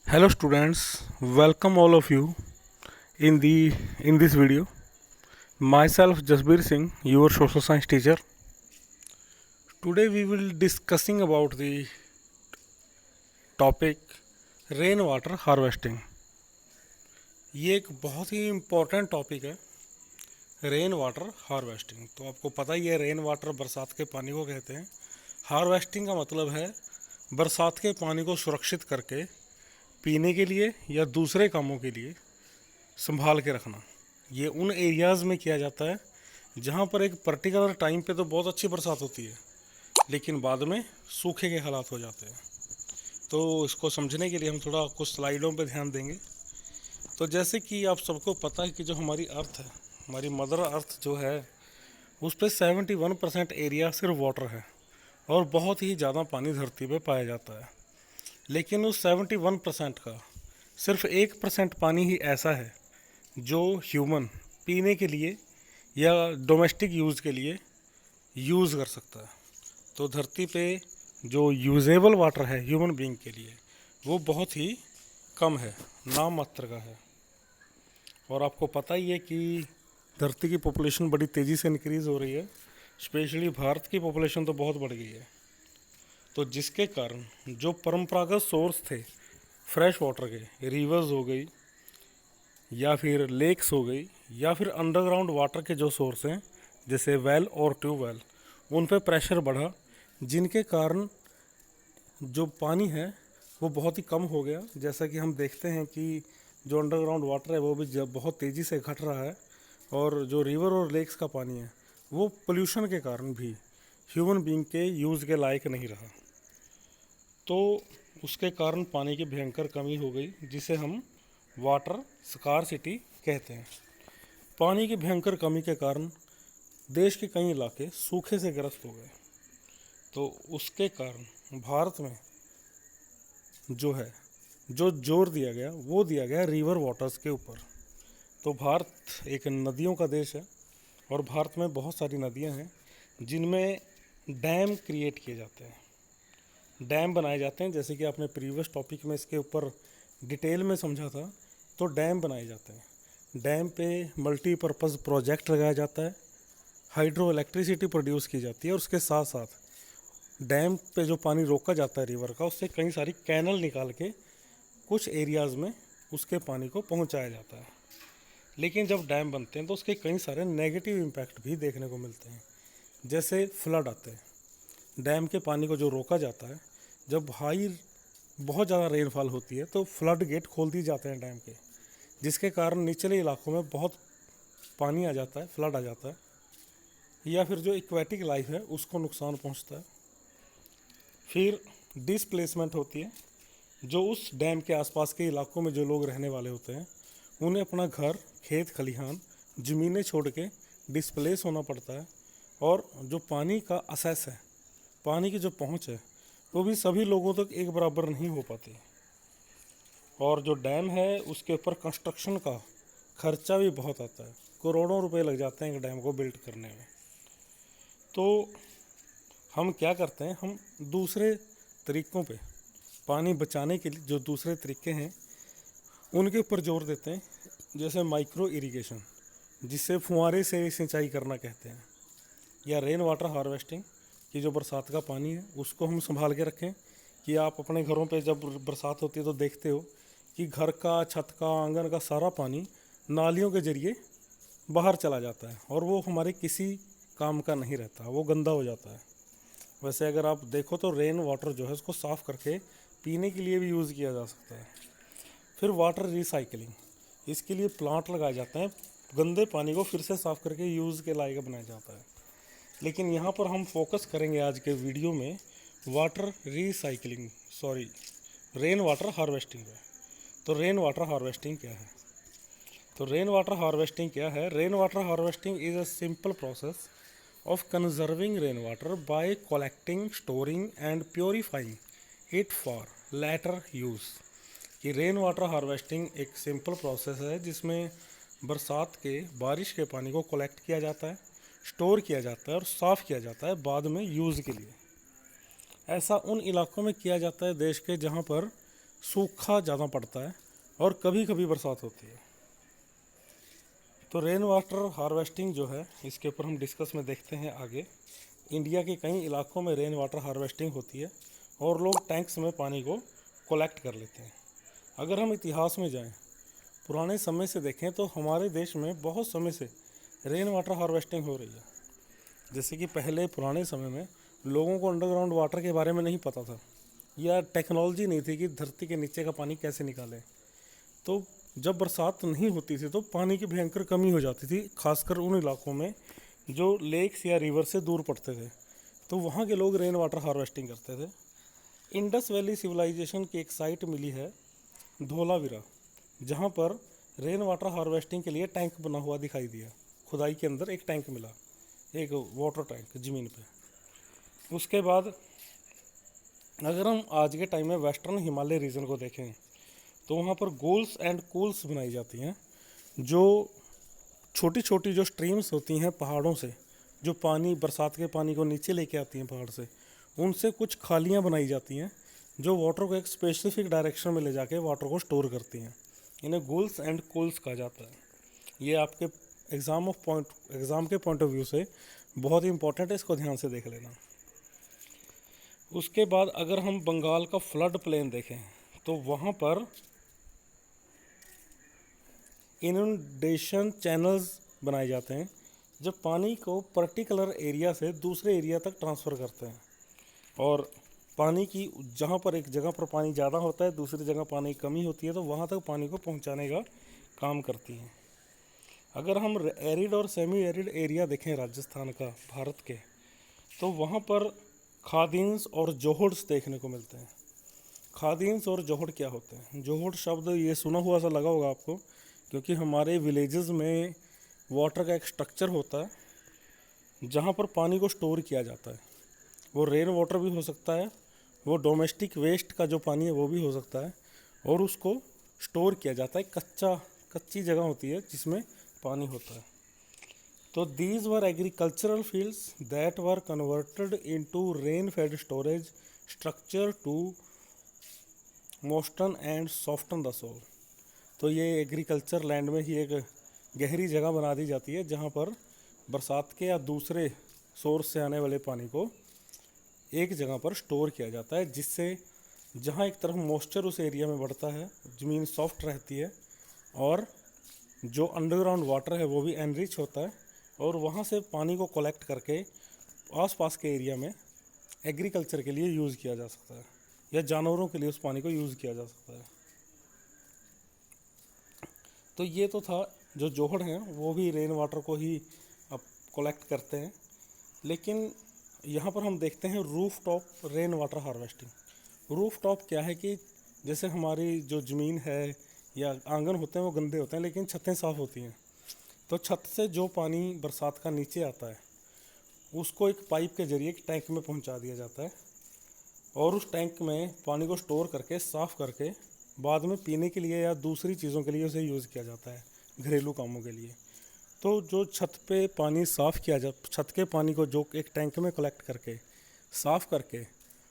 Hello students, welcome all of you in this video. Myself Jasbir Singh, your social science teacher. Today we will discussing about the topic rainwater harvesting. ये एक बहुत ही important topic है rain water harvesting. तो आपको पता ही है rain water बरसात के पानी को कहते हैं। हार्वेस्टिंग का मतलब है बरसात के पानी को सुरक्षित करके पीने के लिए या दूसरे कामों के लिए संभाल के रखना। ये उन एरियाज़ में किया जाता है जहाँ पर एक पर्टिकुलर टाइम पे तो बहुत अच्छी बरसात होती है लेकिन बाद में सूखे के हालात हो जाते हैं। तो इसको समझने के लिए हम थोड़ा कुछ स्लाइडों पे ध्यान देंगे। तो जैसे कि आप सबको पता है कि जो हमारी अर्थ है, हमारी मदर अर्थ जो है, उस पर 71% एरिया सिर्फ वाटर है और बहुत ही ज़्यादा पानी धरती पे पाया जाता है। लेकिन उस 71% का सिर्फ 1% पानी ही ऐसा है जो ह्यूमन पीने के लिए या डोमेस्टिक यूज़ के लिए यूज़ कर सकता है। तो धरती पे जो यूजेबल वाटर है ह्यूमन बीइंग के लिए वो बहुत ही कम है, नाम मात्र का है। और आपको पता ही है कि धरती की पॉपुलेशन बड़ी तेज़ी से इंक्रीज़ हो रही है, स्पेशली भारत की पॉपुलेशन तो बहुत बढ़ गई है। तो जिसके कारण जो परंपरागत सोर्स थे फ्रेश वाटर के, रिवर्स हो गई या फिर लेक्स हो गई या फिर अंडरग्राउंड वाटर के जो सोर्स हैं जैसे वेल और ट्यूबवेल, उन पे प्रेशर बढ़ा, जिनके कारण जो पानी है वो बहुत ही कम हो गया। जैसा कि हम देखते हैं कि जो अंडरग्राउंड वाटर है वो भी बहुत तेज़ी से घट रहा है और जो रिवर और लेक्स का पानी है वो पोल्यूशन के कारण भी ह्यूमन बीइंग के यूज़ के लायक नहीं रहा। तो उसके कारण पानी की भयंकर कमी हो गई, जिसे हम वाटर स्कार्सिटी कहते हैं। पानी की भयंकर कमी के कारण देश के कई इलाके सूखे से ग्रस्त हो गए। तो उसके कारण भारत में जो है जो जोर दिया गया वो दिया गया रिवर वाटर्स के ऊपर। तो भारत एक नदियों का देश है और भारत में बहुत सारी नदियां हैं जिनमें डैम क्रिएट किए जाते हैं, डैम बनाए जाते हैं। जैसे कि आपने प्रीवियस टॉपिक में इसके ऊपर डिटेल में समझा था। तो डैम बनाए जाते हैं, डैम पे मल्टीपर्पज़ प्रोजेक्ट लगाया जाता है, हाइड्रो इलेक्ट्रिसिटी प्रोड्यूस की जाती है और उसके साथ साथ डैम पे जो पानी रोका जाता है रिवर का, उससे कई सारी कैनल निकाल के कुछ एरियाज़ में उसके पानी को पहुंचाया जाता है। लेकिन जब डैम बनते हैं तो उसके कई सारे नेगेटिव इम्पैक्ट भी देखने को मिलते हैं। जैसे फ्लड आते हैं, डैम के पानी को जो रोका जाता है, जब बहुत ज़्यादा रेनफॉल होती है तो फ्लड गेट खोल दिए जाते हैं डैम के, जिसके कारण निचले इलाकों में बहुत पानी आ जाता है, फ्लड आ जाता है, या फिर जो एक्वेटिक लाइफ है उसको नुकसान पहुंचता है। फिर डिसप्लेसमेंट होती है, जो उस डैम के आसपास के इलाकों में जो लोग रहने वाले होते हैं उन्हें अपना घर, खेत खलिहान, ज़मीनें छोड़ के डिस्प्लेस होना पड़ता है। और जो पानी का असेस है, पानी की जो पहुंच है, वो भी सभी लोगों तक एक बराबर नहीं हो पाती। और जो डैम है उसके ऊपर कंस्ट्रक्शन का खर्चा भी बहुत आता है, करोड़ों रुपए लग जाते हैं एक डैम को बिल्ड करने में। तो हम क्या करते हैं, हम दूसरे तरीक़ों पे पानी बचाने के लिए जो दूसरे तरीके हैं उनके ऊपर जोर देते हैं। जैसे माइक्रो इरिगेशन, जिससे फुहारे से सिंचाई करना कहते हैं, या रेन वाटर हार्वेस्टिंग, कि जो बरसात का पानी है उसको हम संभाल के रखें। कि आप अपने घरों पे जब बरसात होती है तो देखते हो कि घर का, छत का, आंगन का सारा पानी नालियों के ज़रिए बाहर चला जाता है और वो हमारे किसी काम का नहीं रहता, वो गंदा हो जाता है। वैसे अगर आप देखो तो रेन वाटर जो है उसको साफ़ करके पीने के लिए भी यूज़ किया जा सकता है। फिर वाटर रिसाइकलिंग, इसके लिए प्लांट लगाए जाते हैं, गंदे पानी को फिर से साफ़ करके यूज़ के लायक बनाया जाता है। लेकिन यहाँ पर हम फोकस करेंगे आज के वीडियो में water recycling, rain water harvesting पे। तो रेन वाटर हार्वेस्टिंग क्या है? तो रेन वाटर हार्वेस्टिंग क्या है? Rain water harvesting is a simple process of conserving rainwater by collecting, storing and purifying it for later use। कि rain water harvesting एक simple process है जिसमें बरसात के, बारिश के पानी को कलेक्ट किया जाता है, स्टोर किया जाता है और साफ़ किया जाता है बाद में यूज़ के लिए। ऐसा उन इलाकों में किया जाता है देश के जहाँ पर सूखा ज़्यादा पड़ता है और कभी कभी बरसात होती है। तो रेन वाटर हार्वेस्टिंग जो है, इसके ऊपर हम डिस्कस में देखते हैं आगे। इंडिया के कई इलाकों में रेन वाटर हार्वेस्टिंग होती है और लोग टैंक्स में पानी को कलेक्ट कर लेते हैं। अगर हम इतिहास में जाएं, पुराने समय से देखें, तो हमारे देश में बहुत समय से रेन वाटर हार्वेस्टिंग हो रही है। जैसे कि पहले पुराने समय में लोगों को अंडरग्राउंड वाटर के बारे में नहीं पता था, या टेक्नोलॉजी नहीं थी कि धरती के नीचे का पानी कैसे निकालें। तो जब बरसात नहीं होती थी तो पानी की भयंकर कमी हो जाती थी, खासकर उन इलाकों में जो लेक्स या रिवर से दूर पड़ते थे। तो वहाँ के लोग रेन वाटर हार्वेस्टिंग करते थे। इंडस वैली सिविलाइजेशन की एक साइट मिली है, धोलावीरा, जहाँ पर रेन वाटर हार्वेस्टिंग के लिए टैंक बना हुआ दिखाई दिया। खुदाई के अंदर एक टैंक मिला, एक वाटर टैंक ज़मीन पे। उसके बाद अगर हम आज के टाइम में वेस्टर्न हिमालय रीजन को देखें, तो वहाँ पर गोल्स एंड कूल्स बनाई जाती हैं, जो छोटी छोटी जो स्ट्रीम्स होती हैं पहाड़ों से, जो पानी बरसात के पानी को नीचे लेके आती हैं पहाड़ से, उनसे कुछ खालियाँ बनाई जाती हैं जो वाटर को एक स्पेसिफिक डायरेक्शन में ले जाके वाटर को स्टोर करती हैं। इन्हें गोल्स एंड कूल्स कहा जाता है। ये आपके एग्ज़ाम के पॉइंट ऑफ व्यू से बहुत ही इंपॉर्टेंट है, इसको ध्यान से देख लेना। उसके बाद अगर हम बंगाल का फ्लड प्लेन देखें, तो वहाँ पर इनंडेशन चैनल्स बनाए जाते हैं, जब पानी को पर्टिकुलर एरिया से दूसरे एरिया तक ट्रांसफ़र करते हैं। और पानी की जहाँ पर एक जगह पर पानी ज़्यादा होता है, दूसरी जगह पानी कमी होती है, तो वहाँ तक पानी को पहुँचाने का काम करती हैं। अगर हम एरिड और सेमी एरिड एरिया देखें राजस्थान का, भारत के, तो वहाँ पर खादीन्स और जोहड्स देखने को मिलते हैं। खादीन्स और जोहड़ क्या होते हैं? जोहड़ शब्द ये सुना हुआ सा लगा होगा आपको, क्योंकि हमारे विलेजेस में वाटर का एक स्ट्रक्चर होता है जहाँ पर पानी को स्टोर किया जाता है। वो रेन वाटर भी हो सकता है, वो डोमेस्टिक वेस्ट का जो पानी है वो भी हो सकता है, और उसको स्टोर किया जाता है। कच्ची जगह होती है जिसमें पानी होता है। तो these were agricultural fields that were converted into rain fed storage structure to moisten and soften the soil. तो ये एग्रीकल्चर लैंड में ही एक गहरी जगह बना दी जाती है जहाँ पर बरसात के या दूसरे सोर्स से आने वाले पानी को एक जगह पर स्टोर किया जाता है, जिससे जहाँ एक तरफ मॉइस्चर उस एरिया में बढ़ता है, ज़मीन सॉफ्ट रहती है, और जो अंडरग्राउंड वाटर है वो भी एनरिच होता है, और वहाँ से पानी को कलेक्ट करके आसपास के एरिया में एग्रीकल्चर के लिए यूज़ किया जा सकता है, या जानवरों के लिए उस पानी को यूज़ किया जा सकता है। तो ये तो था, जो जोहड़ हैं वो भी रेन वाटर को ही अब कलेक्ट करते हैं। लेकिन यहाँ पर हम देखते हैं roof top rain water harvesting. Roof top क्या है कि जैसे हमारी जो ज़मीन है या आंगन होते हैं वो गंदे होते हैं, लेकिन छतें साफ़ होती हैं। तो छत से जो पानी बरसात का नीचे आता है उसको एक पाइप के ज़रिए एक टैंक में पहुंचा दिया जाता है, और उस टैंक में पानी को स्टोर करके साफ़ करके बाद में पीने के लिए या दूसरी चीज़ों के लिए उसे यूज़ किया जाता है, घरेलू कामों के लिए। तो जो छत पे पानी साफ़ किया छत के पानी को जो एक टैंक में कलेक्ट करके साफ़ करके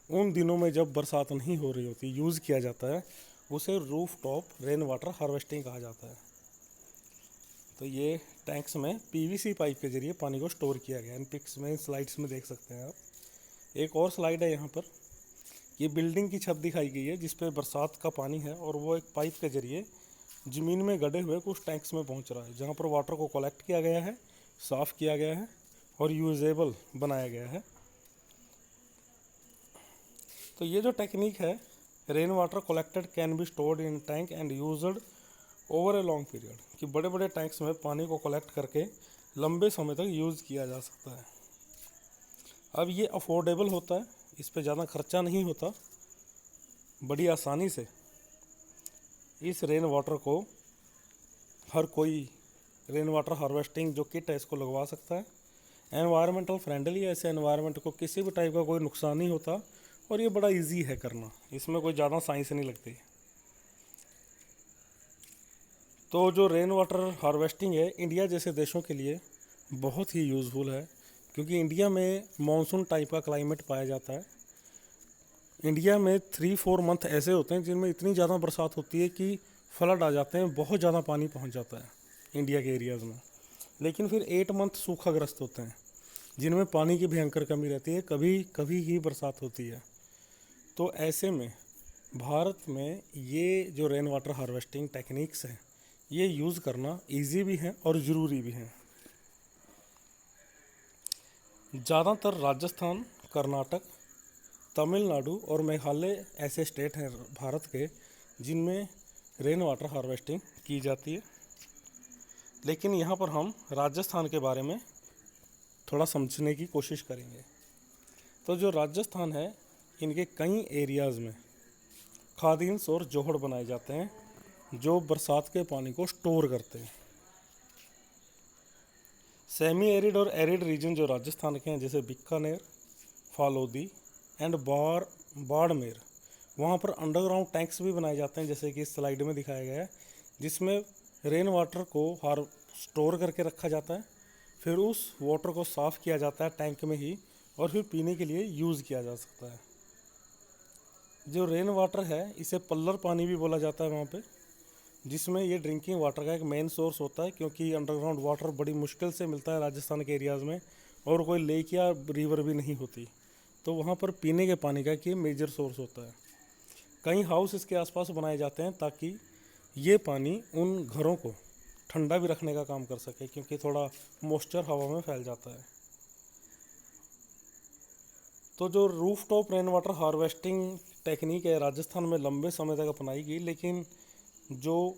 उन दिनों में जब बरसात नहीं हो रही होती यूज़ किया जाता है, उसे roof top rain water harvesting कहा जाता है। तो ये टैंक्स में पीवीसी पाइप के ज़रिए पानी को स्टोर किया गया है। इन पिक्स में, स्लाइड्स में देख सकते हैं आप। एक और स्लाइड है यहाँ पर, ये बिल्डिंग की छत दिखाई गई है जिस पे बरसात का पानी है, और वो एक पाइप के ज़रिए ज़मीन में गड़े हुए कुछ टैंक्स में पहुँच रहा है, जहाँ पर वाटर को कलेक्ट किया गया है, साफ़ किया गया है और यूजेबल बनाया गया है। तो ये जो टेक्निक है, rain water collected can be stored in tank and used over a long period, कि बड़े बड़े टैंक्स में पानी को कलेक्ट करके लंबे समय तक यूज़ किया जा सकता है। अब ये अफोर्डेबल होता है, इस पे ज़्यादा खर्चा नहीं होता, बड़ी आसानी से इस रेन वाटर को हर कोई रेन वाटर हार्वेस्टिंग जो किट है इसको लगवा सकता है। एनवायरमेंटल फ्रेंडली है, ऐसे एनवायरनमेंट को किसी भी टाइप का कोई नुकसान नहीं होता, और ये बड़ा इजी है करना, इसमें कोई ज़्यादा साइंस नहीं लगती। तो जो रेन वाटर हार्वेस्टिंग है इंडिया जैसे देशों के लिए बहुत ही यूज़फुल है, क्योंकि इंडिया में मानसून टाइप का क्लाइमेट पाया जाता है। इंडिया में 3-4 मंथ ऐसे होते हैं जिनमें इतनी ज़्यादा बरसात होती है कि फ्लड आ जाते हैं, बहुत ज़्यादा पानी पहुंच जाता है इंडिया के एरियाज़ में। लेकिन फिर 8 मंथ सूखाग्रस्त होते हैं जिनमें पानी की भयंकर कमी रहती है, कभी कभी ही बरसात होती है। तो ऐसे में भारत में ये जो रेन वाटर हार्वेस्टिंग टेक्निक्स हैं, ये यूज़ करना इजी भी है और ज़रूरी भी है। ज़्यादातर राजस्थान, कर्नाटक, तमिलनाडु और मेघालय ऐसे स्टेट हैं भारत के जिनमें रेन वाटर हार्वेस्टिंग की जाती है। लेकिन यहाँ पर हम राजस्थान के बारे में थोड़ा समझने की कोशिश करेंगे। तो जो राजस्थान है, इनके कई एरियाज़ में खादीन्स और जोहड़ बनाए जाते हैं जो बरसात के पानी को स्टोर करते हैं। सेमी एरिड और एरिड रीजन जो राजस्थान के हैं, जैसे बीकानेर, फालोदी एंड बाड़मेर, वहाँ पर अंडरग्राउंड टैंक्स भी बनाए जाते हैं, जैसे कि इस स्लाइड में दिखाया गया है, जिसमें रेन वाटर को स्टोर करके रखा जाता है। फिर उस वाटर को साफ़ किया जाता है टैंक में ही और फिर पीने के लिए यूज़ किया जा सकता है। जो रेन वाटर है इसे पल्लर पानी भी बोला जाता है वहाँ पे, जिसमें ये ड्रिंकिंग वाटर का एक मेन सोर्स होता है, क्योंकि अंडरग्राउंड वाटर बड़ी मुश्किल से मिलता है राजस्थान के एरियाज़ में और कोई लेक या रिवर भी नहीं होती, तो वहाँ पर पीने के पानी का एक मेजर सोर्स होता है। कई हाउस इसके आसपास बनाए जाते हैं ताकि ये पानी उन घरों को ठंडा भी रखने का काम कर सके, क्योंकि थोड़ा मॉइस्चर हवा में फैल जाता है। तो जो roof top rain water harvesting technique है राजस्थान में लंबे समय तक अपनाई गई, लेकिन जो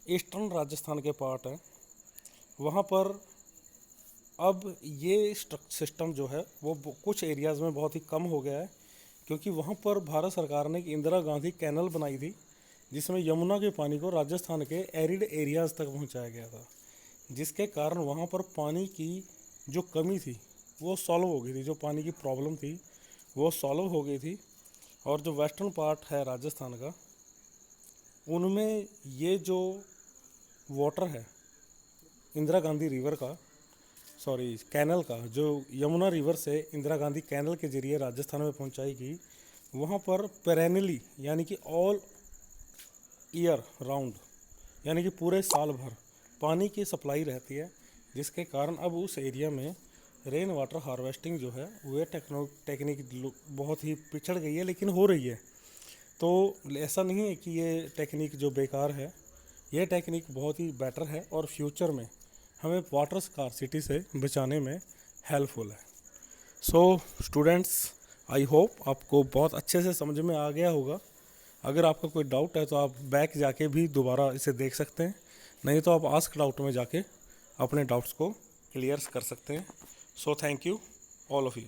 ईस्टर्न राजस्थान के पार्ट है वहाँ पर अब ये सिस्टम जो है वो कुछ एरियाज़ में बहुत ही कम हो गया है, क्योंकि वहाँ पर भारत सरकार ने एक इंदिरा गांधी कैनल बनाई थी जिसमें यमुना के पानी को राजस्थान के एरिड एरियाज़ तक पहुँचाया गया था, जिसके कारण वहाँ पर पानी की जो कमी थी वो सॉल्व हो गई थी, जो पानी की प्रॉब्लम थी वो सॉल्व हो गई थी। और जो वेस्टर्न पार्ट है राजस्थान का, उनमें ये जो वाटर है इंदिरा गांधी रिवर का, सॉरी कैनल का, जो यमुना रिवर से इंदिरा गांधी कैनल के ज़रिए राजस्थान में पहुंचाई गई, वहाँ पर पेरेनली यानी कि ऑल ईयर राउंड यानी कि पूरे साल भर पानी की सप्लाई रहती है, जिसके कारण अब उस एरिया में रेन वाटर हार्वेस्टिंग जो है वह टेक्निक बहुत ही पिछड़ गई है, लेकिन हो रही है। तो ऐसा नहीं है कि ये टेक्निक जो बेकार है, ये टेक्निक बहुत ही बेटर है और फ्यूचर में हमें वाटर स्कार्सिटी से बचाने में हेल्पफुल है। सो स्टूडेंट्स, आई होप आपको बहुत अच्छे से समझ में आ गया होगा। अगर आपका कोई डाउट है तो आप बैक जाके भी दोबारा इसे देख सकते हैं, नहीं तो आप आस्क डाउट में जाके अपने डाउट्स को क्लियर कर सकते हैं। So thank you all of you.